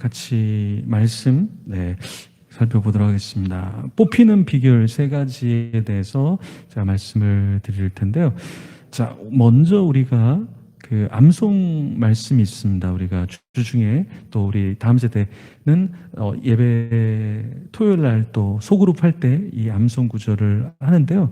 같이 말씀 살펴보도록 하겠습니다. 뽑히는 비결 세 가지에 대해서 제가 말씀을 드릴 텐데요. 자, 먼저 우리가 그 암송 말씀이 있습니다. 우리가 주중에 또 우리 다음 세대는 예배 토요일 날 또 소그룹 할 때 이 암송 구절을 하는데요.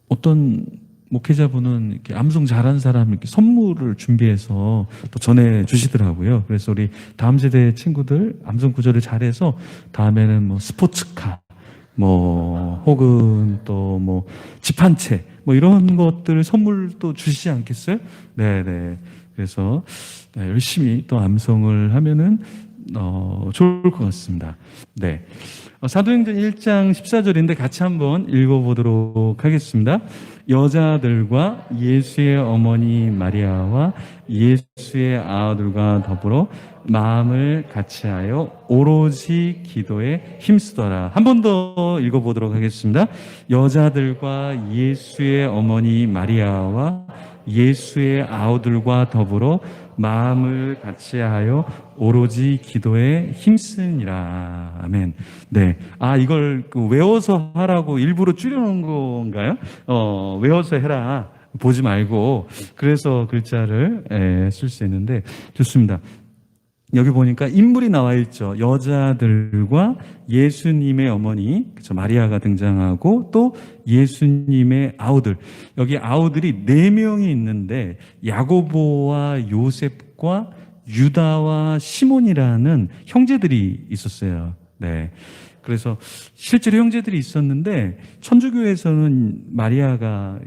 어떤 목회자분은 이렇게 암송 잘하는 사람 이렇게 선물을 준비해서 또 전해 주시더라고요. 그래서 우리 다음 세대 친구들 암송 구절을 잘해서 다음에는 뭐 스포츠카, 뭐 혹은 또 뭐 집 한 채, 뭐 이런 것들 선물도 주시지 않겠어요? 네네. 그래서 열심히 또 암송을 하면은 좋을 것 같습니다. 네. 사도행전 1장 14절인데 같이 한번 읽어보도록 하겠습니다. 여자들과 예수의 어머니 마리아와 예수의 아들과 더불어 마음을 같이하여 오로지 기도에 힘쓰더라. 한 번 더 읽어보도록 하겠습니다. 여자들과 예수의 어머니 마리아와 예수의 아우들과 더불어 마음을 같이하여 오로지 기도에 힘쓰니라. 아멘. 네. 이걸 외워서 하라고 일부러 줄여놓은 건가요? 외워서 해라. 보지 말고. 그래서 글자를 쓸 수 있는데, 좋습니다. 여기 보니까 인물이 나와 있죠. 여자들과 예수님의 어머니, 그렇죠, 마리아가 등장하고 또 예수님의 아우들. 여기 아우들이 4명이 있는데 야고보와 요셉과 유다와 시몬이라는 형제들이 있었어요. 네. 그래서 실제로 형제들이 있었는데 천주교에서는 마리아가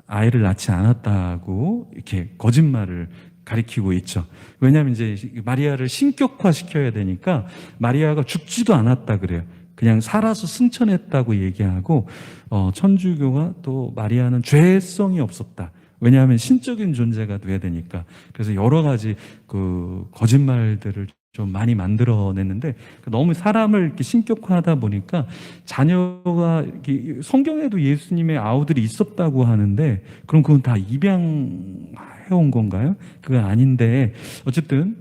아이를 낳지 않았다고 이렇게 거짓말을 가리키고 있죠. 왜냐하면 이제 마리아를 신격화시켜야 되니까 마리아가 죽지도 않았다 그래요. 그냥 살아서 승천했다고 얘기하고 천주교가 또 마리아는 죄성이 없었다. 왜냐하면 신적인 존재가 돼야 되니까. 그래서 여러 가지 그 거짓말들을 좀 많이 만들어냈는데 너무 사람을 이렇게 신격화하다 보니까 자녀가 이렇게 성경에도 예수님의 아우들이 있었다고 하는데 그럼 그건 다 입양해온 건가요? 그건 아닌데 어쨌든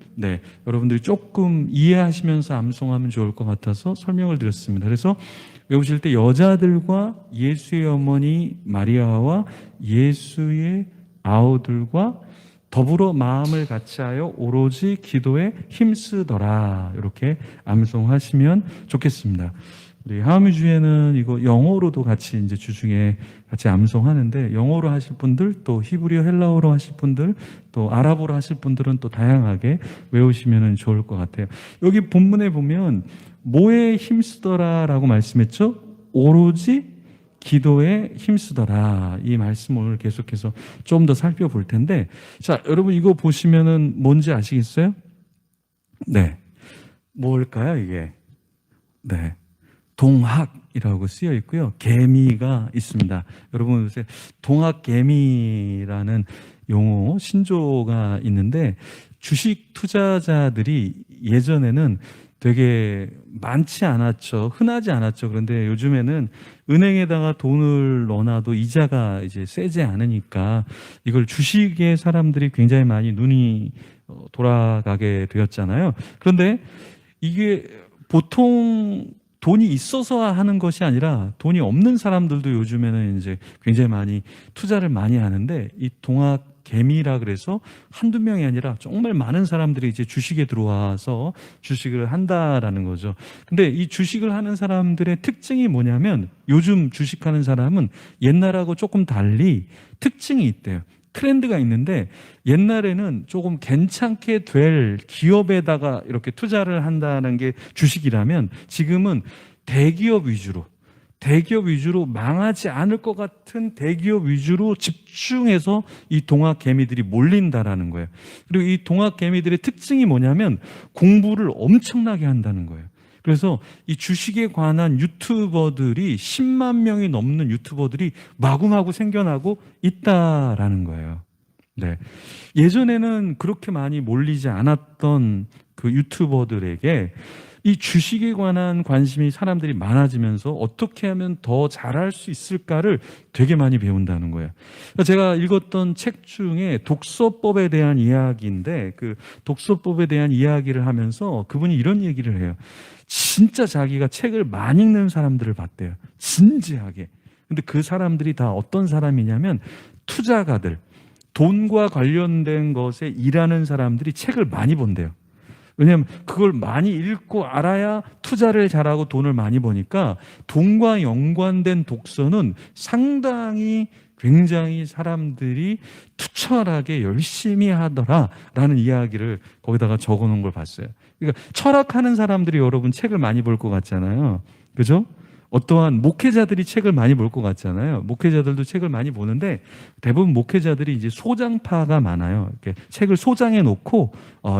여러분들이 조금 이해하시면서 암송하면 좋을 것 같아서 설명을 드렸습니다. 그래서 외우실 때 여자들과 예수의 어머니 마리아와 예수의 아우들과 더불어 마음을 같이하여 오로지 기도에 힘쓰더라. 이렇게 암송하시면 좋겠습니다. 우리 하와미 주에는 이거 영어로도 같이 이제 주중에 같이 암송하는데 영어로 하실 분들 또 히브리어 헬라어로 하실 분들 또 아랍어로 하실 분들은 또 다양하게 외우시면 좋을 것 같아요. 여기 본문에 보면 뭐에 힘쓰더라라고 말씀했죠? 오로지 기도에 힘쓰더라. 이 말씀 오늘 계속해서 좀 더 살펴볼 텐데, 자, 여러분 이거 보시면은 뭔지 아시겠어요? 네. 뭘까요, 이게? 네. 동학이라고 쓰여 있고요. 개미가 있습니다. 여러분 요새 동학개미라는 용어, 신조가 있는데 주식 투자자들이 예전에는 되게 많지 않았죠. 흔하지 않았죠. 그런데 요즘에는 은행에다가 돈을 넣어놔도 이자가 이제 세지 않으니까 이걸 주식에 사람들이 굉장히 많이 눈이 돌아가게 되었잖아요. 그런데 이게 보통 돈이 있어서 하는 것이 아니라 돈이 없는 사람들도 요즘에는 이제 굉장히 많이 투자를 많이 하는데 이 동학 개미라 그래서 한두 명이 아니라 정말 많은 사람들이 이제 주식에 들어와서 주식을 한다라는 거죠. 근데 이 주식을 하는 사람들의 특징이 뭐냐면 요즘 주식하는 사람은 옛날하고 조금 달리 특징이 있대요. 트렌드가 있는데 옛날에는 조금 괜찮게 될 기업에다가 이렇게 투자를 한다는 게 주식이라면 지금은 대기업 위주로 망하지 않을 것 같은 대기업 위주로 집중해서 이 동학 개미들이 몰린다라는 거예요. 그리고 이 동학 개미들의 특징이 뭐냐면 공부를 엄청나게 한다는 거예요. 그래서 이 주식에 관한 유튜버들이 10만 명이 넘는 유튜버들이 마구마구 생겨나고 있다라는 거예요. 네. 예전에는 그렇게 많이 몰리지 않았던 그 유튜버들에게 이 주식에 관한 관심이 사람들이 많아지면서 어떻게 하면 더 잘할 수 있을까를 되게 많이 배운다는 거예요. 제가 읽었던 책 중에 독서법에 대한 이야기인데, 그 독서법에 대한 이야기를 하면서 그분이 이런 얘기를 해요. 진짜 자기가 책을 많이 읽는 사람들을 봤대요. 진지하게. 근데 그 사람들이 다 어떤 사람이냐면 투자가들, 돈과 관련된 것에 일하는 사람들이 책을 많이 본대요. 왜냐하면 그걸 많이 읽고 알아야 투자를 잘하고 돈을 많이 버니까 돈과 연관된 독서는 상당히 굉장히 사람들이 투철하게 열심히 하더라라는 이야기를 거기다가 적어놓은 걸 봤어요. 그러니까 철학하는 사람들이 여러분 책을 많이 볼 것 같잖아요. 그죠? 어떠한 목회자들이 책을 많이 볼 것 같잖아요. 목회자들도 책을 많이 보는데 대부분 목회자들이 이제 소장파가 많아요. 이렇게 책을 소장해 놓고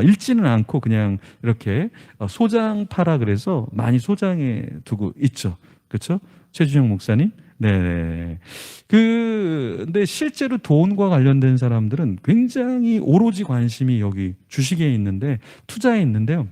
읽지는 않고 그냥 이렇게 소장파라 그래서 많이 소장해 두고 있죠. 그렇죠? 최준영 목사님? 네. 근데 실제로 돈과 관련된 사람들은 굉장히 오로지 관심이 여기 주식에 있는데 투자에 있는데요.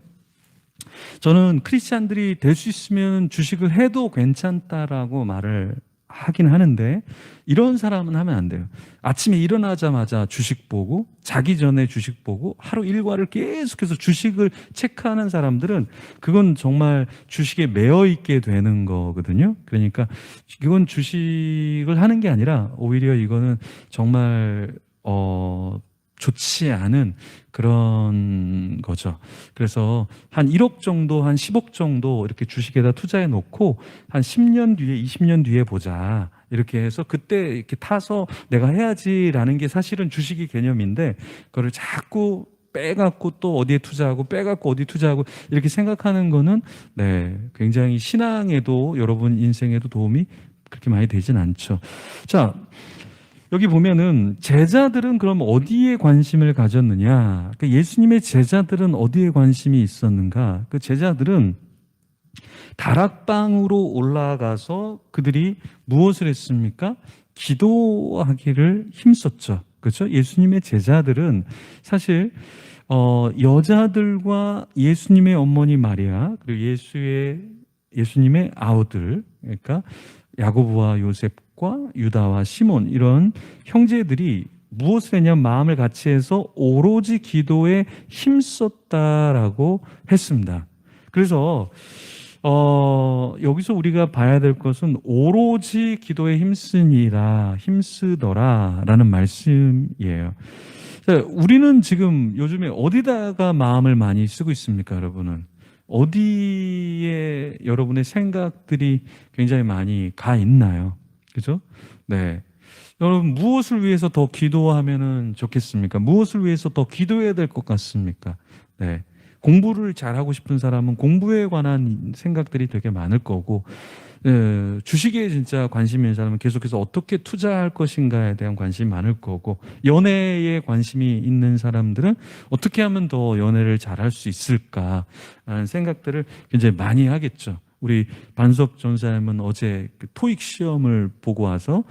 저는 크리스찬들이 될 수 있으면 주식을 해도 괜찮다라고 말을 하긴 하는데 이런 사람은 하면 안 돼요. 아침에 일어나자마자 주식 보고 자기 전에 주식 보고 하루 일과를 계속해서 주식을 체크하는 사람들은 그건 정말 주식에 매여 있게 되는 거거든요. 그러니까 이건 주식을 하는 게 아니라 오히려 이거는 정말 좋지 않은 그런 거죠. 그래서 한 1억 정도, 한 10억 정도 이렇게 주식에다 투자해 놓고 한 10년 뒤에, 20년 뒤에 보자. 이렇게 해서 그때 이렇게 타서 내가 해야지라는 게 사실은 주식의 개념인데 그거를 자꾸 빼갖고 또 어디에 투자하고 빼갖고 어디 투자하고 이렇게 생각하는 거는 굉장히 신앙에도 여러분 인생에도 도움이 그렇게 많이 되진 않죠. 자, 여기 보면은 제자들은 그럼 어디에 관심을 가졌느냐? 그 예수님의 제자들은 어디에 관심이 있었는가? 그 제자들은 다락방으로 올라가서 그들이 무엇을 했습니까? 기도하기를 힘썼죠. 그렇죠? 예수님의 제자들은 사실 여자들과 예수님의 어머니 마리아 그리고 예수님의 아우들 그러니까 야고보와 요셉과 유다와 시몬 이런 형제들이 무엇을 했냐면 마음을 같이 해서 오로지 기도에 힘썼다라고 했습니다. 그래서 여기서 우리가 봐야 될 것은 오로지 기도에 힘쓰더라라는 말씀이에요. 우리는 지금 요즘에 어디다가 마음을 많이 쓰고 있습니까, 여러분은? 어디에 여러분의 생각들이 굉장히 많이 가 있나요? 그죠? 네. 여러분, 무엇을 위해서 더 기도하면은 좋겠습니까? 무엇을 위해서 더 기도해야 될 것 같습니까? 네. 공부를 잘하고 싶은 사람은 공부에 관한 생각들이 되게 많을 거고, 주식에 진짜 관심이 있는 사람은 계속해서 어떻게 투자할 것인가에 대한 관심이 많을 거고, 연애에 관심이 있는 사람들은 어떻게 하면 더 연애를 잘할 수 있을까 하는 생각들을 굉장히 많이 하겠죠. 우리 반석 전사님은 어제 그 토익 시험을 보고 와서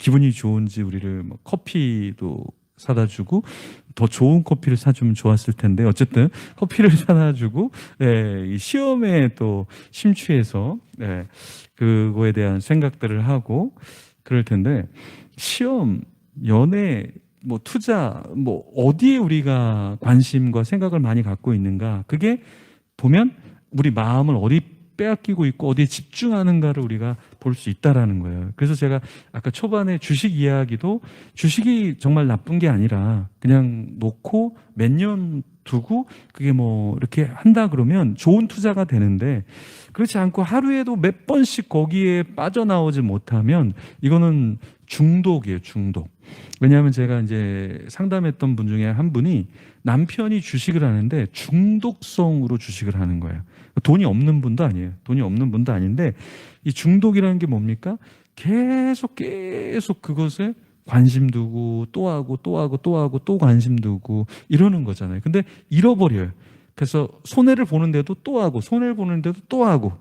기분이 좋은지 우리를 커피도 사다 주고 더 좋은 커피를 사주면 좋았을 텐데 어쨌든 커피를 사다 주고 이 시험에 또 심취해서 그거에 대한 생각들을 하고 그럴 텐데 시험, 연애, 뭐 투자, 뭐 어디에 우리가 관심과 생각을 많이 갖고 있는가 그게 보면 우리 마음을 어디 빼앗기고 있고 어디에 집중하는가를 우리가 볼 수 있다라는 거예요. 그래서 제가 아까 초반에 주식 이야기도 주식이 정말 나쁜 게 아니라 그냥 놓고 몇 년 두고 그게 뭐 이렇게 한다 그러면 좋은 투자가 되는데 그렇지 않고 하루에도 몇 번씩 거기에 빠져나오지 못하면 이거는 중독이에요, 중독. 왜냐하면 제가 이제 상담했던 분 중에 한 분이 남편이 주식을 하는데 중독성으로 주식을 하는 거예요. 돈이 없는 분도 아니에요. 돈이 없는 분도 아닌데 이 중독이라는 게 뭡니까? 계속 그것에 관심 두고 또 하고 또 하고 또 하고 또 관심 두고 이러는 거잖아요. 근데 잃어버려요. 그래서 손해를 보는데도 또 하고 손해를 보는데도 또 하고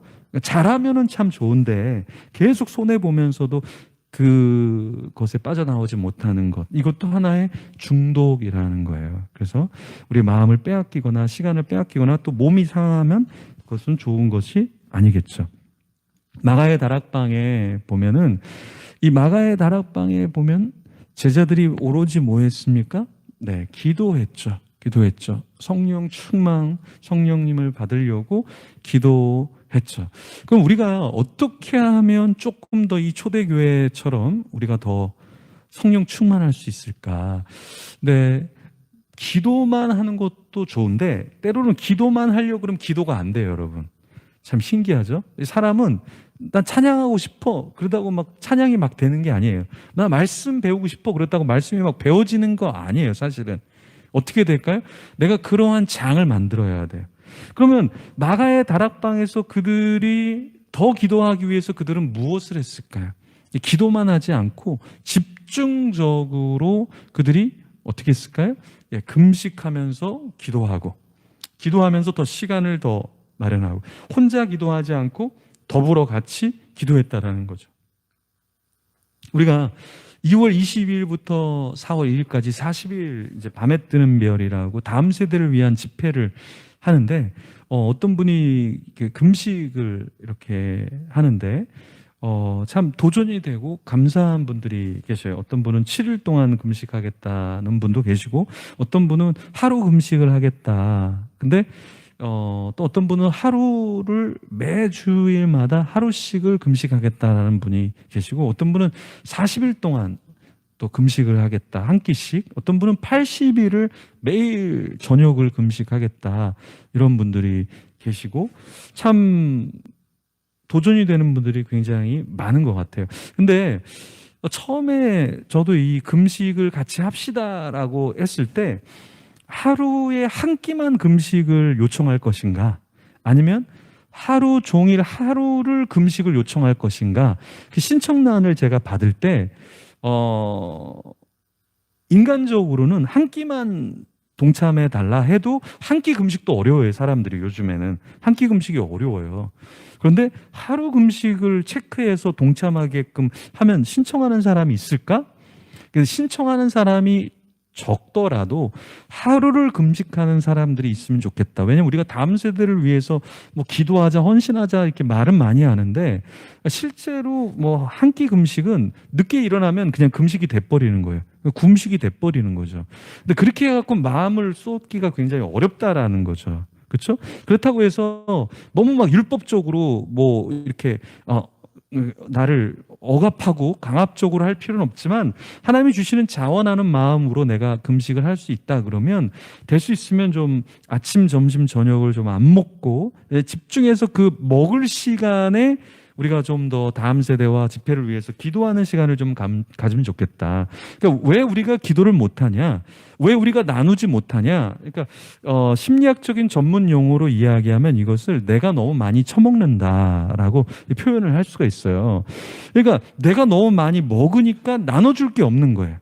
잘하면은 참 좋은데 계속 손해 보면서도 그것에 빠져나오지 못하는 것 이것도 하나의 중독이라는 거예요. 그래서 우리 마음을 빼앗기거나 시간을 빼앗기거나 또 몸이 상하면 그것은 좋은 것이 아니겠죠. 마가의 다락방에 보면은 이 마가의 다락방에 보면 제자들이 오로지 뭐 했습니까? 네, 기도했죠. 기도했죠. 성령 충만, 성령님을 받으려고 기도했죠. 그럼 우리가 어떻게 하면 조금 더 이 초대교회처럼 우리가 더 성령 충만할 수 있을까? 네, 기도만 하는 것도 좋은데 때로는 기도만 하려고 그러면 기도가 안 돼요, 여러분. 참 신기하죠? 사람은 난 찬양하고 싶어 그러다고 막 찬양이 막 되는 게 아니에요. 나 말씀 배우고 싶어 그렇다고 말씀이 막 배워지는 거 아니에요, 사실은. 어떻게 될까요? 내가 그러한 장을 만들어야 돼요. 그러면 마가의 다락방에서 그들이 더 기도하기 위해서 그들은 무엇을 했을까요? 기도만 하지 않고 집중적으로 그들이 어떻게 했을까요? 예, 금식하면서 기도하고, 기도하면서 더 시간을 더 마련하고, 혼자 기도하지 않고 더불어 같이 기도했다라는 거죠. 우리가 2월 22일부터 4월 1일까지 40일 이제 밤에 뜨는 별이라고 다음 세대를 위한 집회를 하는데, 어떤 분이 금식을 이렇게 하는데 참 도전이 되고 감사한 분들이 계셔요. 어떤 분은 7일 동안 금식하겠다는 분도 계시고, 어떤 분은 하루 금식을 하겠다. 근데 또 어떤 분은 하루를 매주일마다 하루씩을 금식하겠다는 분이 계시고, 어떤 분은 40일 동안 또 금식을 하겠다, 한 끼씩. 어떤 분은 80일을 매일 저녁을 금식하겠다, 이런 분들이 계시고, 참 도전이 되는 분들이 굉장히 많은 것 같아요. 근데 처음에 저도 이 금식을 같이 합시다라고 했을 때 하루에 한 끼만 금식을 요청할 것인가, 아니면 하루 종일 하루를 금식을 요청할 것인가, 그 신청란을 제가 받을 때 인간적으로는 한 끼만 동참해 달라 해도 한 끼 금식도 어려워요. 사람들이 요즘에는 한 끼 금식이 어려워요. 그런데 하루 금식을 체크해서 동참하게끔 하면 신청하는 사람이 있을까? 그래서 신청하는 사람이 적더라도 하루를 금식하는 사람들이 있으면 좋겠다. 왜냐면 우리가 다음 세대를 위해서 뭐 기도하자, 헌신하자 이렇게 말은 많이 하는데, 실제로 뭐 한 끼 금식은 늦게 일어나면 그냥 금식이 돼버리는 거예요. 금식이 돼버리는 거죠. 근데 그렇게 해갖고 마음을 쏟기가 굉장히 어렵다라는 거죠. 그렇죠? 그렇다고 해서 너무 막 율법적으로 뭐 이렇게 나를 억압하고 강압적으로 할 필요는 없지만, 하나님이 주시는 자원하는 마음으로 내가 금식을 할 수 있다 그러면 될 수 있으면 좀 아침, 점심, 저녁을 좀 안 먹고 집중해서 그 먹을 시간에 우리가 좀 더 다음 세대와 집회를 위해서 기도하는 시간을 좀 가지면 좋겠다. 그러니까 왜 우리가 기도를 못하냐? 왜 우리가 나누지 못하냐? 그러니까 심리학적인 전문 용어로 이야기하면 이것을 내가 너무 많이 처먹는다라고 표현을 할 수가 있어요. 그러니까 내가 너무 많이 먹으니까 나눠줄 게 없는 거예요.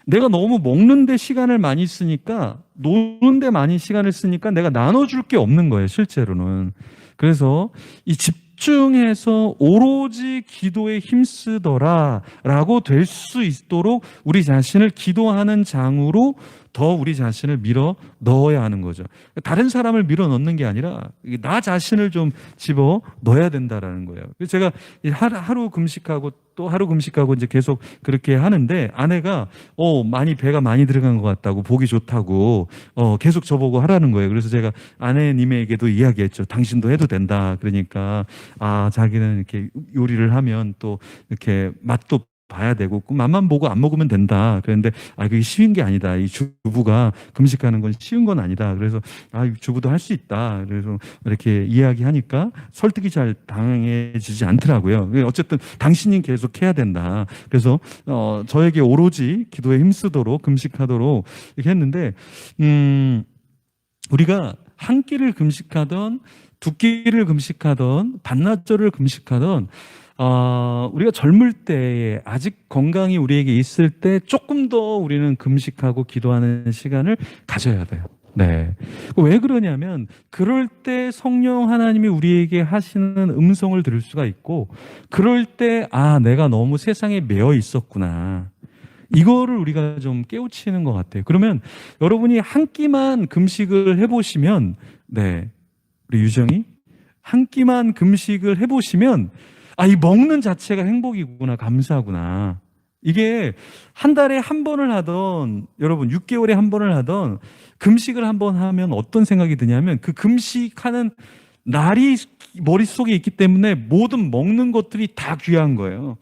내가 너무 먹는데 시간을 많이 쓰니까, 노는데 많이 시간을 쓰니까 내가 나눠줄 게 없는 거예요, 실제로는. 그래서 이 집중해서 오로지 기도에 힘쓰더라라고 될 수 있도록 우리 자신을 기도하는 장으로 더 우리 자신을 밀어 넣어야 하는 거죠. 다른 사람을 밀어 넣는 게 아니라 나 자신을 좀 집어 넣어야 된다라는 거예요. 그래서 제가 하루 금식하고 또 하루 금식하고 이제 계속 그렇게 하는데, 아내가 많이 배가 많이 들어간 것 같다고, 보기 좋다고 계속 저보고 하라는 거예요. 그래서 제가 아내님에게도 이야기했죠. 당신도 해도 된다. 그러니까 자기는 이렇게 요리를 하면 또 이렇게 맛도 봐야 되고 맛만 보고 안 먹으면 된다. 그런데 그게 쉬운 게 아니다. 이 주부가 금식하는 건 쉬운 건 아니다. 그래서 주부도 할 수 있다. 그래서 이렇게 이야기하니까 설득이 잘 당해지지 않더라고요. 어쨌든 당신이 계속 해야 된다. 그래서 저에게 오로지 기도에 힘쓰도록 금식하도록 이렇게 했는데, 우리가 한 끼를 금식하던 두 끼를 금식하던 반나절을 금식하던 우리가 젊을 때에 아직 건강이 우리에게 있을 때 조금 더 우리는 금식하고 기도하는 시간을 가져야 돼요. 네. 왜 그러냐면 그럴 때 성령 하나님이 우리에게 하시는 음성을 들을 수가 있고, 그럴 때 내가 너무 세상에 매여 있었구나, 이거를 우리가 좀 깨우치는 것 같아요. 그러면 여러분이 한 끼만 금식을 해보시면, 네, 우리 유정이 한 끼만 금식을 해보시면 이 먹는 자체가 행복이구나, 감사구나. 이게 한 달에 한 번을 하던, 여러분 6개월에 한 번을 하던 금식을 한 번 하면 어떤 생각이 드냐면, 그 금식하는 날이 머릿속에 있기 때문에 모든 먹는 것들이 다 귀한 거예요.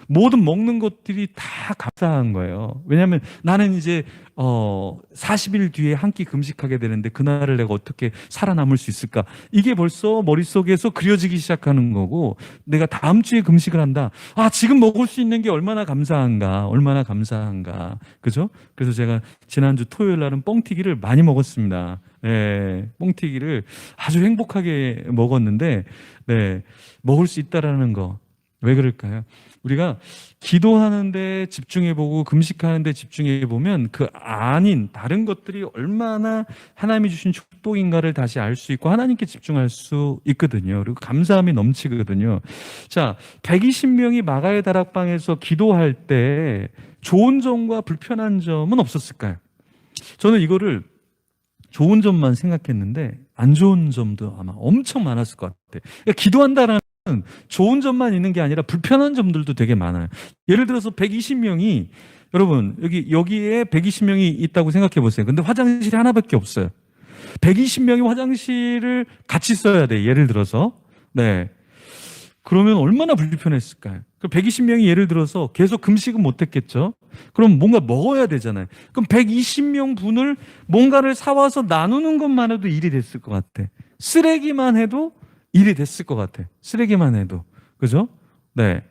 모든 먹는 것들이 다 감사한 거예요. 왜냐하면 나는 이제 40일 뒤에 한 끼 금식하게 되는데 그날을 내가 어떻게 살아남을 수 있을까? 이게 벌써 머릿속에서 그려지기 시작하는 거고, 내가 다음 주에 금식을 한다. 지금 먹을 수 있는 게 얼마나 감사한가, 얼마나 감사한가. 그죠? 그래서 제가 지난주 토요일 날은 뻥튀기를 많이 먹었습니다. 네, 뻥튀기를 아주 행복하게 먹었는데, 네, 먹을 수 있다라는 거. 왜 그럴까요? 우리가 기도하는데 집중해보고 금식하는데 집중해보면 그 아닌 다른 것들이 얼마나 하나님이 주신 축복인가를 다시 알 수 있고 하나님께 집중할 수 있거든요. 그리고 감사함이 넘치거든요. 자, 120명이 마가의 다락방에서 기도할 때 좋은 점과 불편한 점은 없었을까요? 저는 이거를 좋은 점만 생각했는데 안 좋은 점도 아마 엄청 많았을 것 같아요. 그러니까 기도한다라는 좋은 점만 있는 게 아니라 불편한 점들도 되게 많아요. 예를 들어서 120명이, 여러분 여기에 120명이 있다고 생각해 보세요. 근데 화장실이 하나밖에 없어요. 120명이 화장실을 같이 써야 돼. 예를 들어서. 네. 그러면 얼마나 불편했을까요? 120명이 예를 들어서 계속 금식은 못했겠죠. 그럼 뭔가 먹어야 되잖아요. 그럼 120명 분을 뭔가를 사와서 나누는 것만 해도 일이 됐을 것 같아. 쓰레기만 해도 일이 됐을 것 같아. 쓰레기만 해도. 그죠? 네.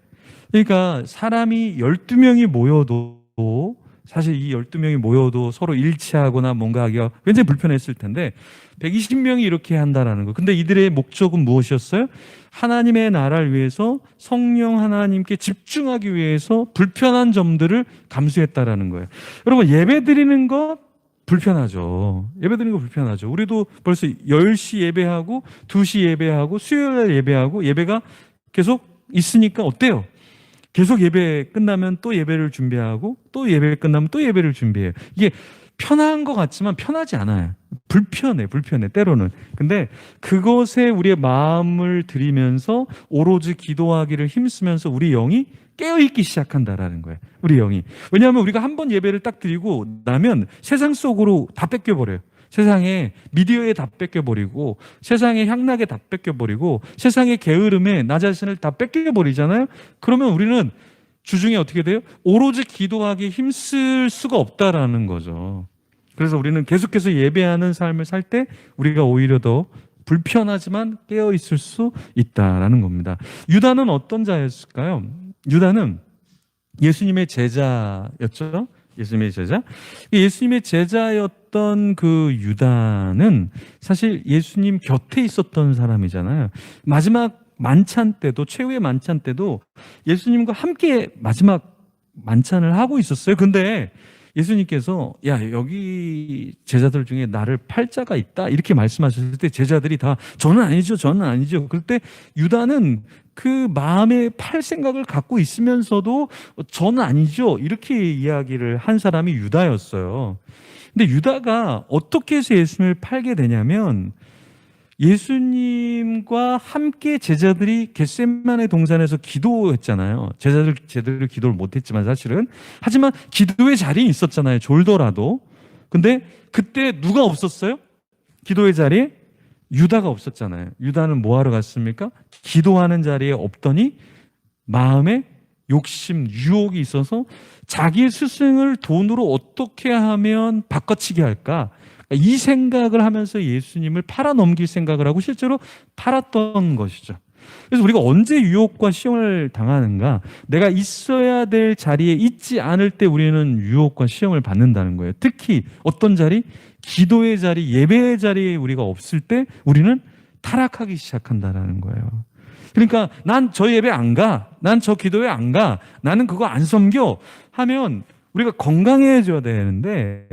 그러니까 사람이 12명이 모여도, 사실 이 12명이 모여도 서로 일치하거나 뭔가 하기가 굉장히 불편했을 텐데 120명이 이렇게 한다라는 거. 근데 이들의 목적은 무엇이었어요? 하나님의 나라를 위해서, 성령 하나님께 집중하기 위해서 불편한 점들을 감수했다라는 거예요. 여러분, 예배 드리는 거 불편하죠. 예배 드리는 거 불편하죠. 우리도 벌써 10시 예배하고 2시 예배하고 수요일 예배하고 예배가 계속 있으니까 어때요? 계속 예배 끝나면 또 예배를 준비하고 또 예배 끝나면 또 예배를 준비해요. 이게 편한 것 같지만 편하지 않아요. 불편해 때로는. 근데 그것에 우리의 마음을 들이면서 오로지 기도하기를 힘쓰면서 우리 영이 깨어있기 시작한다라는 거예요. 우리 영이. 왜냐하면 우리가 한 번 예배를 딱 드리고 나면 세상 속으로 다 뺏겨버려요. 세상에 미디어에 다 뺏겨버리고, 세상의 향락에 다 뺏겨버리고, 세상의 게으름에 나 자신을 다 뺏겨버리잖아요. 그러면 우리는 주중에 어떻게 돼요? 오로지 기도하기 힘쓸 수가 없다라는 거죠. 그래서 우리는 계속해서 예배하는 삶을 살 때 우리가 오히려 더 불편하지만 깨어있을 수 있다라는 겁니다. 유다는 어떤 자였을까요? 유다는 예수님의 제자였죠. 예수님의 제자. 예수님의 제자였던 그 유다는 사실 예수님 곁에 있었던 사람이잖아요. 마지막 만찬 때도, 최후의 만찬 때도 예수님과 함께 마지막 만찬을 하고 있었어요. 근데 예수님께서 여기 제자들 중에 나를 팔 자가 있다 이렇게 말씀하셨을 때 제자들이 다 저는 아니죠. 그럴 때 유다는 그 마음에 팔 생각을 갖고 있으면서도 저는 아니죠 이렇게 이야기를 한 사람이 유다였어요. 근데 유다가 어떻게 해서 예수님을 팔게 되냐면, 예수님과 함께 제자들이 겟세마네 동산에서 기도했잖아요. 제자들 제대로 기도를 못했지만 사실은. 하지만 기도의 자리에 있었잖아요. 졸더라도. 근데 그때 누가 없었어요? 기도의 자리에 유다가 없었잖아요. 유다는 뭐하러 갔습니까? 기도하는 자리에 없더니 마음에 욕심, 유혹이 있어서 자기 스승을 돈으로 어떻게 하면 바꿔치기 할까? 이 생각을 하면서 예수님을 팔아넘길 생각을 하고 실제로 팔았던 것이죠. 그래서 우리가 언제 유혹과 시험을 당하는가? 내가 있어야 될 자리에 있지 않을 때 우리는 유혹과 시험을 받는다는 거예요. 특히 어떤 자리? 기도의 자리, 예배의 자리에 우리가 없을 때 우리는 타락하기 시작한다는 거예요. 그러니까 난 저 예배 안 가, 난 저 기도회 안 가, 나는 그거 안 섬겨 하면 우리가 건강해져야 되는데,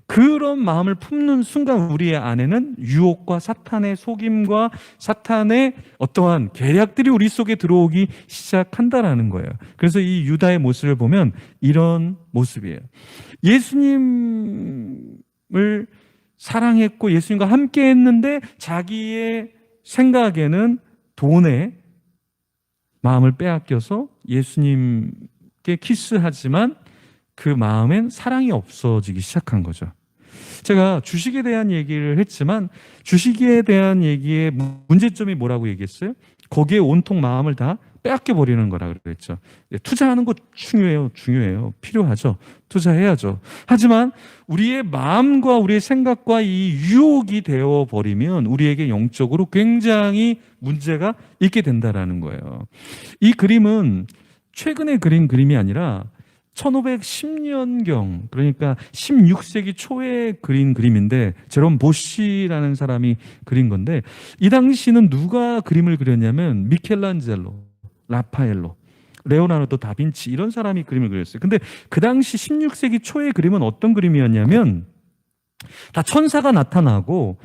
그런 마음을 품는 순간 우리의 안에는 유혹과 사탄의 속임과 사탄의 어떠한 계략들이 우리 속에 들어오기 시작한다라는 거예요. 그래서 이 유다의 모습을 보면 이런 모습이에요. 예수님을 사랑했고 예수님과 함께 했는데 자기의 생각에는 돈에 마음을 빼앗겨서 예수님께 키스하지만 그 마음엔 사랑이 없어지기 시작한 거죠. 제가 주식에 대한 얘기를 했지만 주식에 대한 얘기의 문제점이 뭐라고 얘기했어요? 거기에 온통 마음을 다 빼앗겨 버리는 거라 그랬죠. 투자하는 거 중요해요. 필요하죠. 투자해야죠. 하지만 우리의 마음과 우리의 생각과 이 유혹이 되어 버리면 우리에게 영적으로 굉장히 문제가 있게 된다라는 거예요. 이 그림은 최근에 그린 그림이 아니라 1510년경, 그러니까 16세기 초에 그린 그림인데 제롬 보시라는 사람이 그린 건데, 이 당시는 누가 그림을 그렸냐면 미켈란젤로, 라파엘로, 레오나르도 다빈치, 이런 사람이 그림을 그렸어요. 근데 그 당시 16세기 초의 그림은 어떤 그림이었냐면 다 천사가 나타나고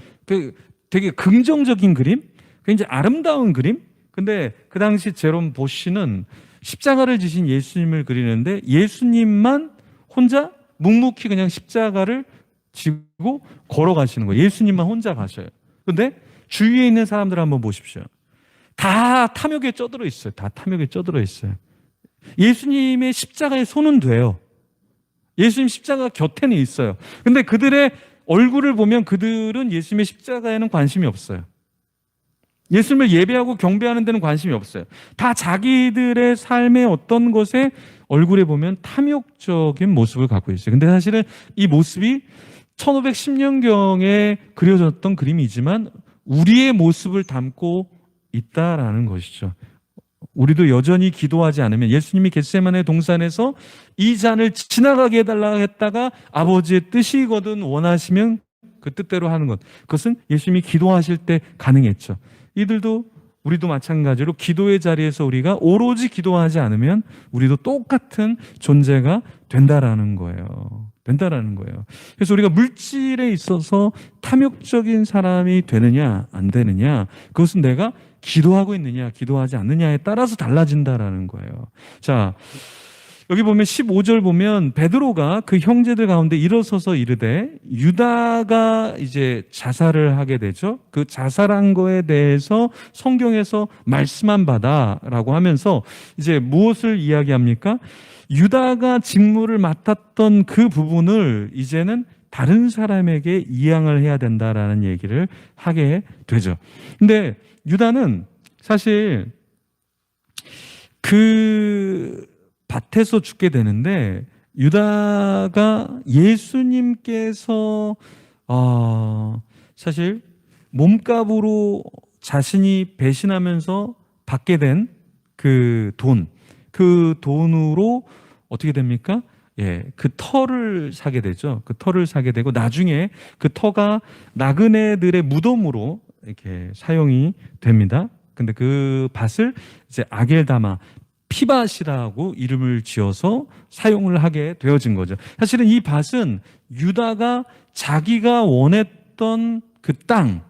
되게 긍정적인 그림, 굉장히 아름다운 그림. 근데 그 당시 제롬 보시는 십자가를 지신 예수님을 그리는데 예수님만 혼자 묵묵히 그냥 십자가를 지고 걸어가시는 거예요. 예수님만 혼자 가셔요. 근데 주위에 있는 사람들 한번 보십시오. 다 탐욕에 쩌들어 있어요. 다 탐욕에 쩌들어 있어요. 예수님의 십자가에 손은 돼요. 예수님 십자가 곁에는 있어요. 근데 그들의 얼굴을 보면 그들은 예수님의 십자가에는 관심이 없어요. 예수님을 예배하고 경배하는 데는 관심이 없어요. 다 자기들의 삶의 어떤 것에 얼굴에 보면 탐욕적인 모습을 갖고 있어요. 근데 사실은 이 모습이 1510년경에 그려졌던 그림이지만 우리의 모습을 담고 있다라는 것이죠. 우리도 여전히 기도하지 않으면, 예수님이 겟세마네 동산에서 이 잔을 지나가게 해달라 했다가 아버지의 뜻이거든 원하시면 그 뜻대로 하는 것, 그것은 예수님이 기도하실 때 가능했죠. 이들도, 우리도 마찬가지로 기도의 자리에서 우리가 오로지 기도하지 않으면 우리도 똑같은 존재가 된다라는 거예요. 그래서 우리가 물질에 있어서 탐욕적인 사람이 되느냐 안 되느냐, 그것은 내가 기도하고 있느냐 기도하지 않느냐에 따라서 달라진다라는 거예요. 자, 여기 보면 15절 보면 베드로가 그 형제들 가운데 일어서서 이르되, 유다가 이제 자살을 하게 되죠. 그 자살한 거에 대해서 성경에서 말씀한 바다라고 하면서 이제 무엇을 이야기합니까? 유다가 직무를 맡았던 그 부분을 이제는 다른 사람에게 이양을 해야 된다라는 얘기를 하게 되죠. 근데 유다는 사실 그 밭에서 죽게 되는데, 유다가 예수님께서 사실 몸값으로 자신이 배신하면서 받게 된 그 돈으로 어떻게 됩니까? 그 터를 사게 되죠. 그 터를 사게 되고 나중에 그 터가 나그네들의 무덤으로 이렇게 사용이 됩니다. 근데 그 밭을 이제 아겔다마, 피밭이라고 이름을 지어서 사용을 하게 되어진 거죠. 사실은 이 밭은 유다가 자기가 원했던 그 땅,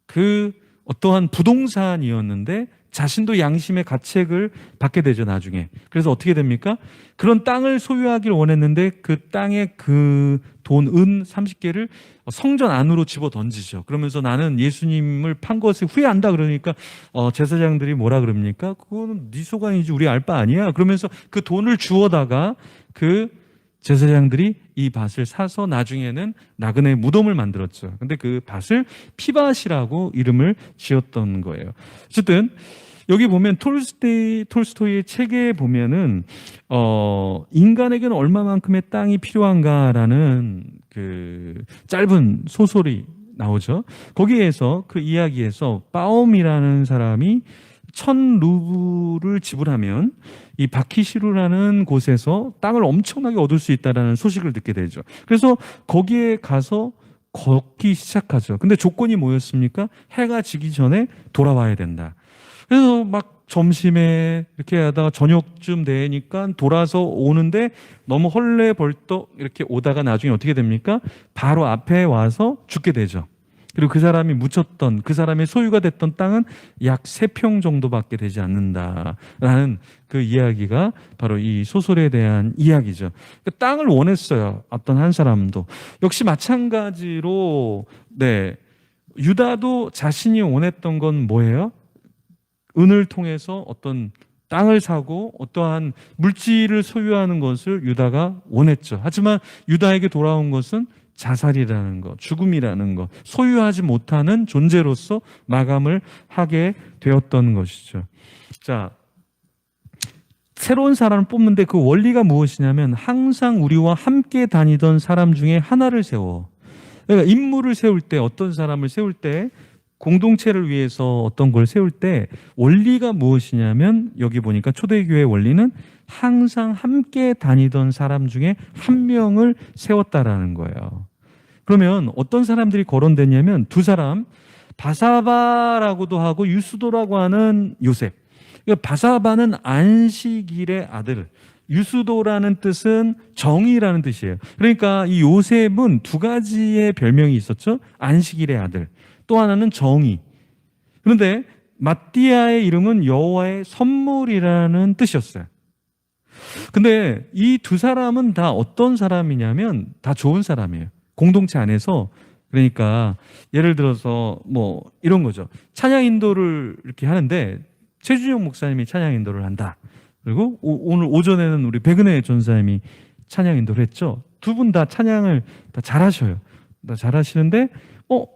그 어떠한 부동산이었는데 자신도 양심의 가책을 받게 되죠, 나중에. 그래서 어떻게 됩니까? 그런 땅을 소유하길 원했는데 그 땅에 그 돈, 은 30개를 성전 안으로 집어 던지죠. 그러면서 나는 예수님을 판 것을 후회한다. 그러니까 제사장들이 뭐라 그럽니까? 그거는 네 소관이지 우리 알 바 아니야. 그러면서 그 돈을 주워다가 그 제사장들이 이 밭을 사서 나중에는 나그네 무덤을 만들었죠. 근데 그 밭을 피밭이라고 이름을 지었던 거예요. 어쨌든 여기 보면 톨스토이의 책에 보면은 인간에게는 얼마만큼의 땅이 필요한가라는 그 짧은 소설이 나오죠. 거기에서 그 이야기에서 바움이라는 사람이 1000루블을 지불하면 이 바키시루라는 곳에서 땅을 엄청나게 얻을 수 있다는 소식을 듣게 되죠. 그래서 거기에 가서 걷기 시작하죠. 근데 조건이 뭐였습니까? 해가 지기 전에 돌아와야 된다. 그래서 막 점심에 이렇게 하다가 저녁쯤 되니까 돌아서 오는데 너무 헐레벌떡 이렇게 오다가 나중에 어떻게 됩니까? 바로 앞에 와서 죽게 되죠. 그리고 그 사람이 묻혔던, 그 사람의 소유가 됐던 땅은 약 3평 정도밖에 되지 않는다라는 그 이야기가 바로 이 소설에 대한 이야기죠. 그러니까 땅을 원했어요, 어떤 한 사람도. 역시 마찬가지로 유다도 자신이 원했던 건 뭐예요? 은을 통해서 어떤 땅을 사고 어떠한 물질을 소유하는 것을 유다가 원했죠. 하지만 유다에게 돌아온 것은 자살이라는 것, 죽음이라는 것, 소유하지 못하는 존재로서 마감을 하게 되었던 것이죠. 자, 새로운 사람을 뽑는데 그 원리가 무엇이냐면 항상 우리와 함께 다니던 사람 중에 하나를 세워. 그러니까 인물을 세울 때, 어떤 사람을 세울 때, 공동체를 위해서 어떤 걸 세울 때 원리가 무엇이냐면, 여기 보니까 초대교회의 원리는 항상 함께 다니던 사람 중에 한 명을 세웠다라는 거예요. 그러면 어떤 사람들이 거론되냐면 두 사람, 바사바라고도 하고 유스도라고 하는 요셉. 그러니까 바사바는 안식일의 아들, 유스도라는 뜻은 정의라는 뜻이에요. 그러니까 이 요셉은 두 가지의 별명이 있었죠. 안식일의 아들, 또 하나는 정의. 그런데 마띠아의 이름은 여호와의 선물이라는 뜻이었어요. 근데 이 두 사람은 다 어떤 사람이냐면 다 좋은 사람이에요. 공동체 안에서. 그러니까 예를 들어서 뭐 이런 거죠. 찬양 인도를 이렇게 하는데 최준영 목사님이 찬양 인도를 한다. 그리고 오늘 오전에는 우리 백은혜 전사님이 찬양 인도를 했죠. 두 분 다 찬양을 다 잘하셔요. 다 잘하시는데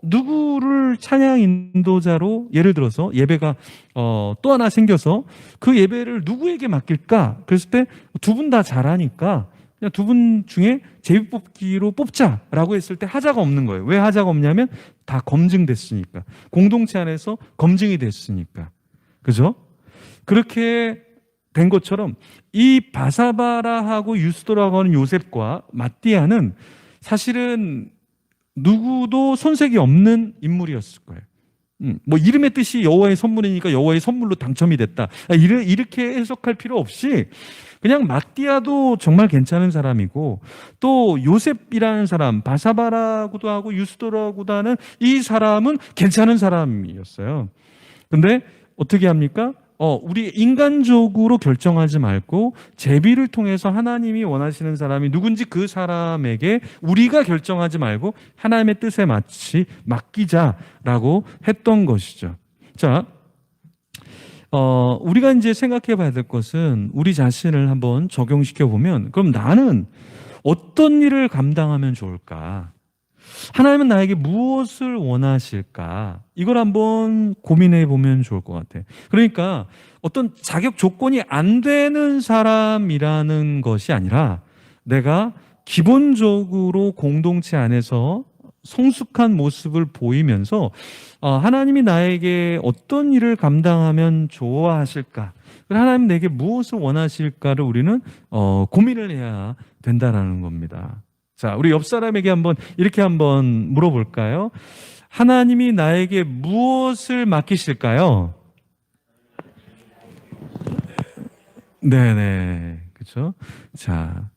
누구를 찬양 인도자로, 예를 들어서 예배가 또 하나 생겨서 그 예배를 누구에게 맡길까? 그랬을 때 두 분 다 잘하니까 그냥 두 분 중에 제비뽑기로 뽑자라고 했을 때 하자가 없는 거예요. 왜 하자가 없냐면 다 검증됐으니까. 공동체 안에서 검증이 됐으니까. 그죠? 그렇게 된 것처럼 이 바사바라하고 유스도라고 하는 요셉과 마띠아는 사실은 누구도 손색이 없는 인물이었을 거예요. 뭐 이름의 뜻이 여호와의 선물이니까 여호와의 선물로 당첨이 됐다. 이렇게 해석할 필요 없이 그냥 마띠아도 정말 괜찮은 사람이고, 또 요셉이라는 사람, 바사바라고도 하고 유스도라고도 하는 이 사람은 괜찮은 사람이었어요. 근데 어떻게 합니까? 우리 인간적으로 결정하지 말고 제비를 통해서 하나님이 원하시는 사람이 누군지 그 사람에게 우리가 결정하지 말고 하나님의 뜻에 맞지 맡기자라고 했던 것이죠. 자, 우리가 이제 생각해 봐야 될 것은 우리 자신을 한번 적용시켜 보면, 그럼 나는 어떤 일을 감당하면 좋을까? 하나님은 나에게 무엇을 원하실까? 이걸 한번 고민해 보면 좋을 것 같아요. 그러니까 어떤 자격 조건이 안 되는 사람이라는 것이 아니라 내가 기본적으로 공동체 안에서 성숙한 모습을 보이면서 하나님이 나에게 어떤 일을 감당하면 좋아하실까? 하나님 내게 무엇을 원하실까를 우리는 고민을 해야 된다라는 겁니다. 자, 우리 옆 사람에게 이렇게 한번 물어볼까요? 하나님이 나에게 무엇을 맡기실까요? 네네. 그렇죠? 자,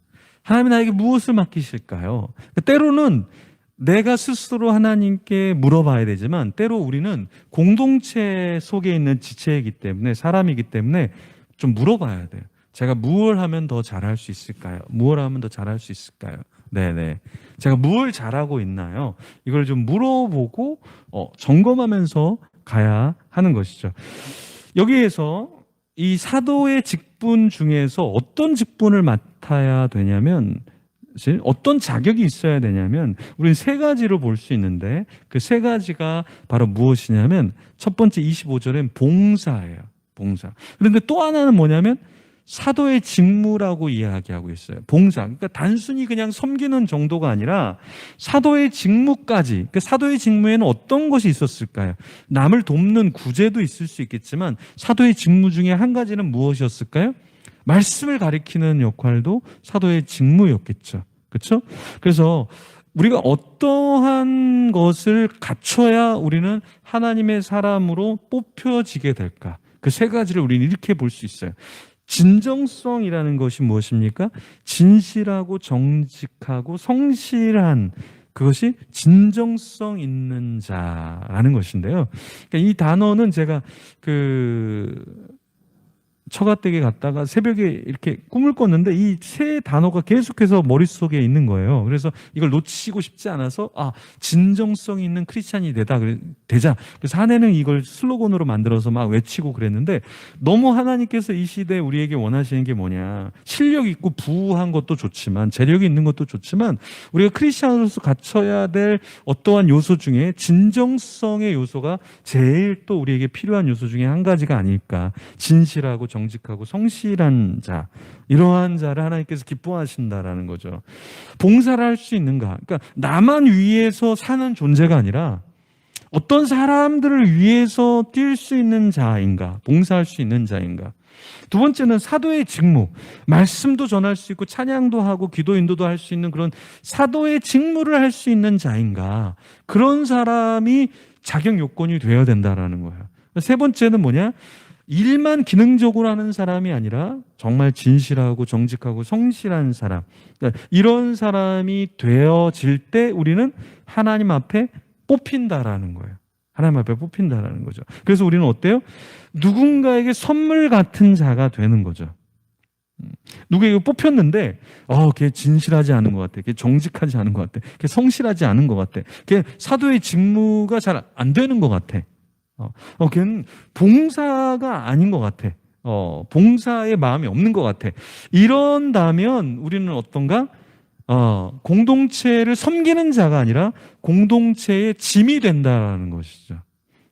하나님이 나에게 무엇을 맡기실까요? 때로는 내가 스스로 하나님께 물어봐야 되지만, 때로 우리는 공동체 속에 있는 지체이기 때문에, 사람이기 때문에 좀 물어봐야 돼요. 제가 무엇을 하면 더 잘할 수 있을까요? 무엇을 하면 더 잘할 수 있을까요? 네네. 제가 무엇을 잘하고 있나요? 이걸 좀 물어보고 점검하면서 가야 하는 것이죠. 여기에서 이 사도의 직분 중에서 어떤 직분을 맡아야 되냐면, 어떤 자격이 있어야 되냐면 우리는 세 가지로 볼 수 있는데, 그 세 가지가 바로 무엇이냐면, 첫 번째 25절엔 봉사예요. 봉사. 그런데 또 하나는 뭐냐면 사도의 직무라고 이야기하고 있어요. 봉사. 그러니까 단순히 그냥 섬기는 정도가 아니라 사도의 직무까지. 그러니까 사도의 직무에는 어떤 것이 있었을까요? 남을 돕는 구제도 있을 수 있겠지만 사도의 직무 중에 한 가지는 무엇이었을까요? 말씀을 가리키는 역할도 사도의 직무였겠죠. 그렇죠? 그래서 우리가 어떠한 것을 갖춰야 우리는 하나님의 사람으로 뽑혀지게 될까? 그 세 가지를 우리는 이렇게 볼 수 있어요. 진정성이라는 것이 무엇입니까? 진실하고 정직하고 성실한, 그것이 진정성 있는 자라는 것인데요. 그러니까 이 단어는 제가 처가댁에 갔다가 새벽에 이렇게 꿈을 꿨는데 이 세 단어가 계속해서 머릿속에 있는 거예요. 그래서 이걸 놓치고 싶지 않아서 진정성 있는 크리스찬이 되자. 그래서 한 해는 이걸 슬로건으로 만들어서 막 외치고 그랬는데, 너무 하나님께서 이 시대에 우리에게 원하시는 게 뭐냐, 실력 있고 부한 것도 좋지만, 재력이 있는 것도 좋지만, 우리가 크리스찬으로서 갖춰야 될 어떠한 요소 중에 진정성의 요소가 제일 또 우리에게 필요한 요소 중에 한 가지가 아닐까. 진실하고 정직하고 성실한 자, 이러한 자를 하나님께서 기뻐하신다라는 거죠. 봉사를 할 수 있는가? 그러니까 나만 위해서 사는 존재가 아니라 어떤 사람들을 위해서 뛸 수 있는 자인가? 봉사할 수 있는 자인가? 두 번째는 사도의 직무, 말씀도 전할 수 있고 찬양도 하고 기도 인도도 할 수 있는 그런 사도의 직무를 할 수 있는 자인가? 그런 사람이 자격 요건이 되어야 된다라는 거예요. 세 번째는 뭐냐? 일만 기능적으로 하는 사람이 아니라 정말 진실하고 정직하고 성실한 사람, 그러니까 이런 사람이 되어질 때 우리는 하나님 앞에 뽑힌다라는 거예요. 하나님 앞에 뽑힌다라는 거죠. 그래서 우리는 어때요? 누군가에게 선물 같은 자가 되는 거죠. 누구에게 뽑혔는데 걔 진실하지 않은 것 같아, 걔 정직하지 않은 것 같아, 걔 성실하지 않은 것 같아, 걔 사도의 직무가 잘 안 되는 것 같아, 걔는 봉사가 아닌 것 같아, 봉사의 마음이 없는 것 같아. 이런다면 우리는 어떤가? 공동체를 섬기는 자가 아니라 공동체의 짐이 된다는 것이죠.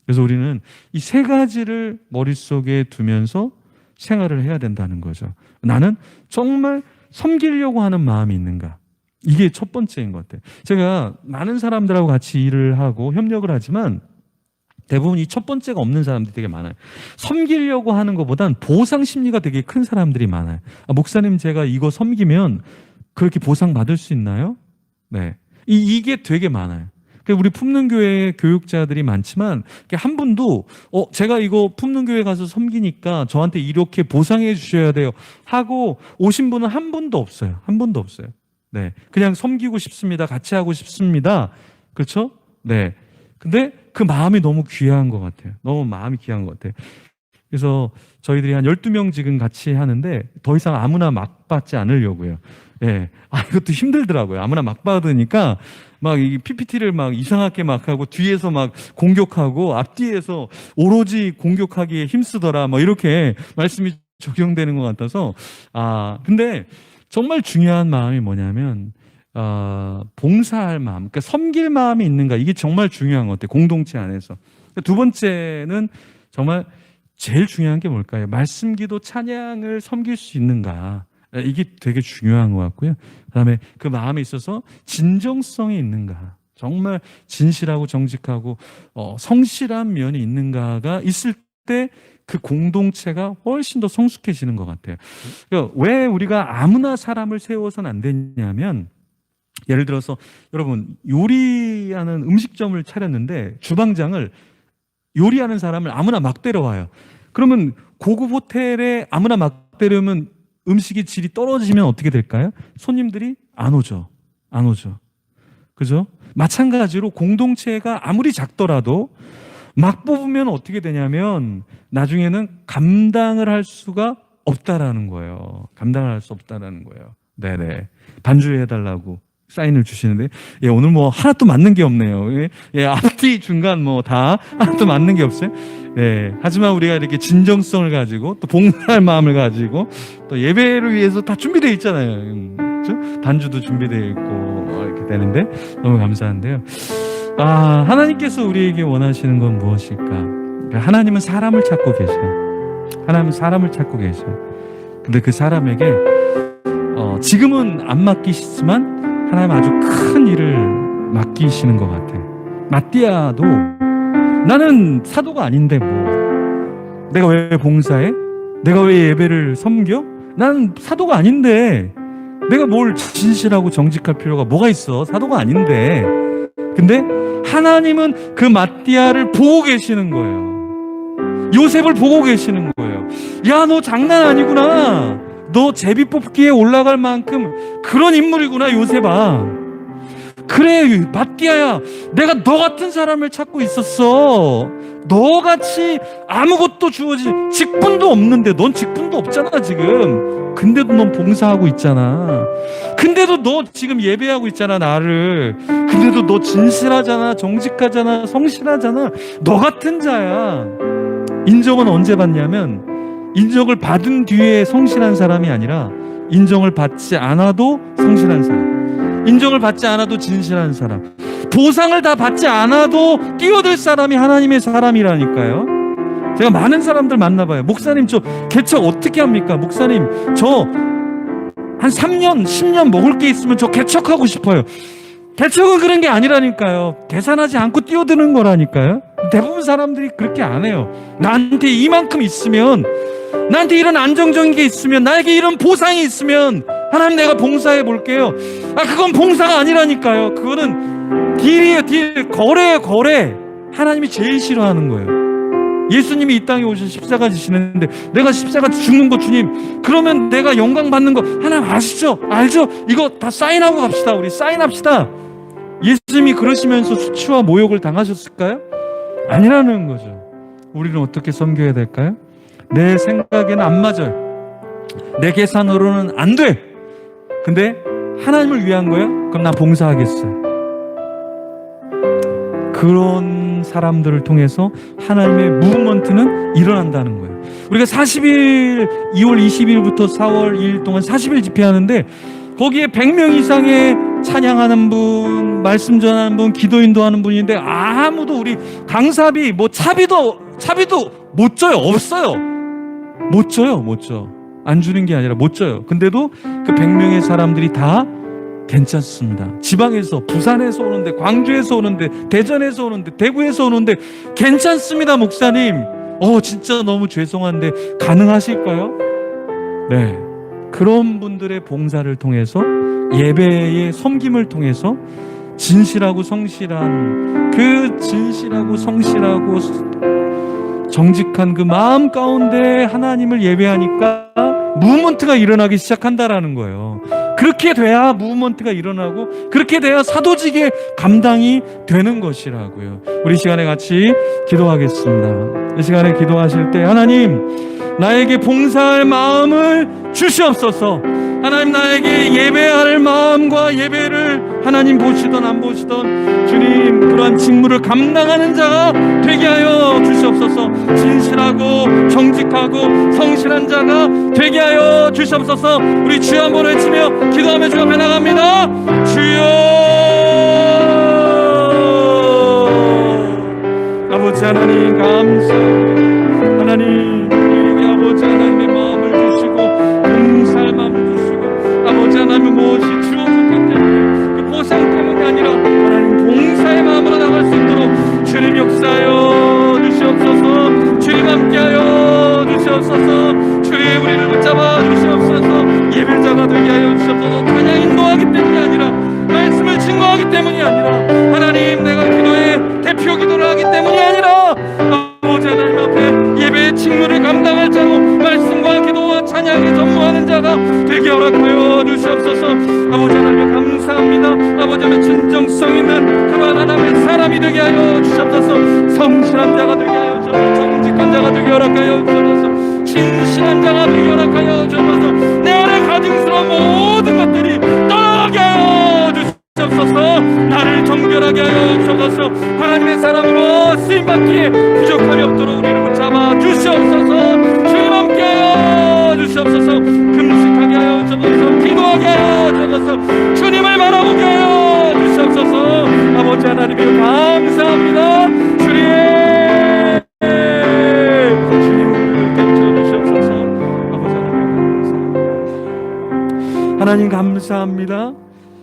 그래서 우리는 이 세 가지를 머릿속에 두면서 생활을 해야 된다는 거죠. 나는 정말 섬기려고 하는 마음이 있는가? 이게 첫 번째인 것 같아요. 제가 많은 사람들하고 같이 일을 하고 협력을 하지만 대부분 이 첫 번째가 없는 사람들이 되게 많아요. 섬기려고 하는 것보단 보상 심리가 되게 큰 사람들이 많아요. 목사님, 제가 이거 섬기면 그렇게 보상 받을 수 있나요? 네. 이게 되게 많아요. 우리 품능교회 교육자들이 많지만 한 분도 제가 이거 품능교회 가서 섬기니까 저한테 이렇게 보상해 주셔야 돼요 하고 오신 분은 한 분도 없어요. 한 분도 없어요. 네. 그냥 섬기고 싶습니다. 같이 하고 싶습니다. 그렇죠? 네. 근데 그 마음이 너무 귀한 것 같아요. 너무 마음이 귀한 것 같아요. 그래서 저희들이 한 12명 지금 같이 하는데 더 이상 아무나 막 받지 않으려고요. 예. 이것도 힘들더라고요. 아무나 막 받으니까 막 이 PPT를 막 이상하게 막 하고 뒤에서 막 공격하고 앞뒤에서 오로지 공격하기에 힘쓰더라. 뭐 이렇게 말씀이 적용되는 것 같아서. 근데 정말 중요한 마음이 뭐냐면, 봉사할 마음, 그러니까 섬길 마음이 있는가. 이게 정말 중요한 것 같아요. 공동체 안에서. 두 번째는 정말 제일 중요한 게 뭘까요? 말씀, 기도, 찬양을 섬길 수 있는가. 이게 되게 중요한 것 같고요. 그다음에 그 마음에 있어서 진정성이 있는가, 정말 진실하고 정직하고 성실한 면이 있는가가 있을 때 그 공동체가 훨씬 더 성숙해지는 것 같아요. 그러니까 왜 우리가 아무나 사람을 세워서는 안 되냐면, 예를 들어서 여러분 요리하는 음식점을 차렸는데 주방장을, 요리하는 사람을 아무나 막 데려와요. 그러면 고급 호텔에 아무나 막 데려오면 음식의 질이 떨어지면 어떻게 될까요? 손님들이 안 오죠. 안 오죠. 그죠? 마찬가지로 공동체가 아무리 작더라도 막 뽑으면 어떻게 되냐면 나중에는 감당을 할 수가 없다라는 거예요. 감당을 할 수 없다라는 거예요. 네네. 반주해달라고 사인을 주시는데, 오늘 뭐 하나도 맞는 게 없네요. 앞뒤 중간 뭐 다 하나도 맞는 게 없어요. 네. 하지만 우리가 이렇게 진정성을 가지고 또 봉사할 마음을 가지고 또 예배를 위해서 다 준비되어 있잖아요. 그렇죠? 반주도 준비되어 있고 이렇게 되는데 너무 감사한데요. 하나님께서 우리에게 원하시는 건 무엇일까? 하나님은 사람을 찾고 계셔요. 하나님은 사람을 찾고 계셔요. 근데 그 사람에게 지금은 안 맡기시지만 하나님 아주 큰 일을 맡기시는 것 같아요. 마띠아도 나는 사도가 아닌데 뭐 내가 왜 봉사해? 내가 왜 예배를 섬겨? 나는 사도가 아닌데 내가 뭘 진실하고 정직할 필요가 뭐가 있어? 사도가 아닌데. 근데 하나님은 그 마띠아를 보고 계시는 거예요. 요셉을 보고 계시는 거예요. 야, 너 장난 아니구나. 너 제비뽑기에 올라갈 만큼 그런 인물이구나, 요셉아. 그래, 마띠아야, 내가 너 같은 사람을 찾고 있었어. 너같이 아무것도 주어지 직분도 없는데, 넌 직분도 없잖아 지금. 근데도 넌 봉사하고 있잖아. 근데도 너 지금 예배하고 있잖아 나를. 근데도 너 진실하잖아, 정직하잖아, 성실하잖아. 너 같은 자야. 인정은 언제 받냐면, 인정을 받은 뒤에 성실한 사람이 아니라 인정을 받지 않아도 성실한 사람, 인정을 받지 않아도 진실한 사람, 보상을 다 받지 않아도 뛰어들 사람이 하나님의 사람이라니까요. 제가 많은 사람들 만나봐요. 목사님 저 개척 어떻게 합니까? 목사님 저 한 3년 10년 먹을 게 있으면 저 개척하고 싶어요. 개척은 그런 게 아니라니까요. 계산하지 않고 뛰어드는 거라니까요. 대부분 사람들이 그렇게 안 해요. 나한테 이만큼 있으면, 나한테 이런 안정적인 게 있으면, 나에게 이런 보상이 있으면 하나님 내가 봉사해 볼게요. 그건 봉사가 아니라니까요. 그거는 딜이에요. 딜. 거래예요. 거래. 하나님이 제일 싫어하는 거예요. 예수님이 이 땅에 오셔서 십자가 지시는데, 내가 십자가 죽는 거 주님, 그러면 내가 영광 받는 거 하나님 아시죠? 알죠? 이거 다 사인하고 갑시다. 우리 사인합시다. 예수님이 그러시면서 수치와 모욕을 당하셨을까요? 아니라는 거죠. 우리는 어떻게 섬겨야 될까요? 내 생각에는 안 맞아요. 내 계산으로는 안 돼. 근데 하나님을 위한 거야? 그럼 나 봉사하겠어요. 그런 사람들을 통해서 하나님의 무브먼트는 일어난다는 거예요. 우리가 40일, 2월 20일부터 4월 2일 동안 40일 집회하는데, 거기에 100명 이상의 찬양하는 분, 말씀 전하는 분, 기도 인도하는 분인데, 아무도 우리 강사비, 뭐 차비도 못 줘요. 없어요. 못 줘요. 못 줘. 안 주는 게 아니라 못 줘요. 근데도 그 100명의 사람들이 다 괜찮습니다. 지방에서, 부산에서 오는데, 광주에서 오는데, 대전에서 오는데, 대구에서 오는데 괜찮습니다. 목사님 진짜 너무 죄송한데 가능하실까요? 네, 그런 분들의 봉사를 통해서, 예배의 섬김을 통해서 진실하고 성실한, 그 진실하고 성실하고 정직한 그 마음 가운데 하나님을 예배하니까 무브먼트가 일어나기 시작한다라는 거예요. 그렇게 돼야 무브먼트가 일어나고, 그렇게 돼야 사도직의 감당이 되는 것이라고요. 우리 시간에 같이 기도하겠습니다. 이 시간에 기도하실 때, 하나님 나에게 봉사할 마음을 주시옵소서. 하나님 나에게 예배할 마음과 예배를 하나님 보시던 안 보시던 주님, 그러한 직무를 감당하는 자가 되게 하여 주시옵소서. 진실하고 정직하고 성실한 자가 되게 하여 주시옵소서. 우리 주여 한번 외치며 기도하며 주 앞에 나갑니다. 주여. 아버지 하나님 감사합니다. 하나님 우리에게 아버지 하나님의 마음을 주시고 봉사할 마음을 주시고, 아버지 하나님의 무엇이 주어졌기 때문에, 그 보상 때문이 아니라 하나님 봉사의 마음으로 나갈 수 있도록 주님 역사하여 주시옵소서. 주님 함께하여 주시옵소서. 주님 우리를 붙잡아 주시옵소서. 예배자가 되게 하여 주시옵소서. 그냥 인도하기 때문이 아니라, 말씀을 증거하기 때문이 아니라, 하나님 내가 기도에 대표 기도를 하기 때문이 아니라, 아버지 하나님 앞에 예배의 직무를 감당할 자로 말씀과 기도와 찬양이 전무하는 자가 되게 허락하여 주시옵소서. 아버지 하나님 감사합니다. 아버지 하나님 진정성 있는 그러한 하나님의 사람이 되게 하여 주시옵소서. 성실한 자가 되게 하여 주시옵소서. 정직한 자가 되게 허락하여 주시옵소서. 진실한 자가 되게 허락하여 주시옵소서. 내 안에 가증스러운 모든 것들이 떠나게 하여 주시옵소서. 나를 정결하게 하여 주시옵소서. 하나님의 사람으로 쓰임받기에 부족함이 없도록 우리를 붙잡아 주시옵소서. 주님 함께하여 주시옵소서. 금식하게 하여 주시옵소서. 기도하게 하여 주시옵소서. 주님을 바라보게 하여 주시옵소서. 아버지 하나님 감사합니다. 하나님 감사합니다.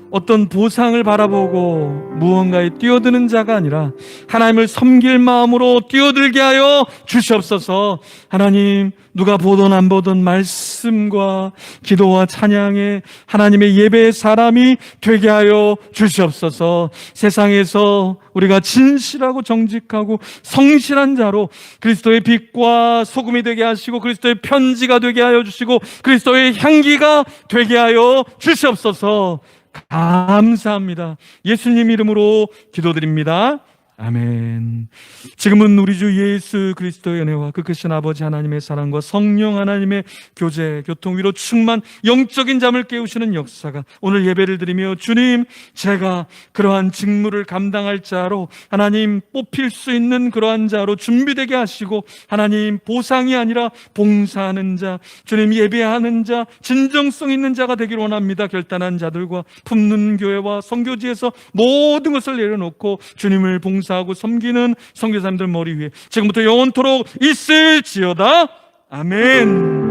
어떤 보상을 바라보고 무언가에 뛰어드는 자가 아니라 하나님을 섬길 마음으로 뛰어들게 하여 주시옵소서. 하나님 누가 보던 안 보던 말씀과 기도와 찬양에 하나님의 예배의 사람이 되게 하여 주시옵소서. 세상에서 우리가 진실하고 정직하고 성실한 자로 그리스도의 빛과 소금이 되게 하시고, 그리스도의 편지가 되게 하여 주시고, 그리스도의 향기가 되게 하여 주시옵소서. 감사합니다. 예수님 이름으로 기도드립니다. 아멘. 지금은 우리 주 예수 그리스도의 은혜와 그 크신 아버지 하나님의 사랑과 성령 하나님의 교제, 교통, 위로 충만 영적인 잠을 깨우시는 역사가 오늘 예배를 드리며 주님, 제가 그러한 직무를 감당할 자로 하나님 뽑힐 수 있는 그러한 자로 준비되게 하시고 하나님 보상이 아니라 봉사하는 자, 주님 예배하는 자, 진정성 있는 자가 되기를 원합니다. 결단한 자들과 품는 교회와 선교지에서 모든 것을 내려놓고 주님을 봉사하고 섬기는 선교사님들 머리 위에 지금부터 영원토록 있을지어다. 아멘.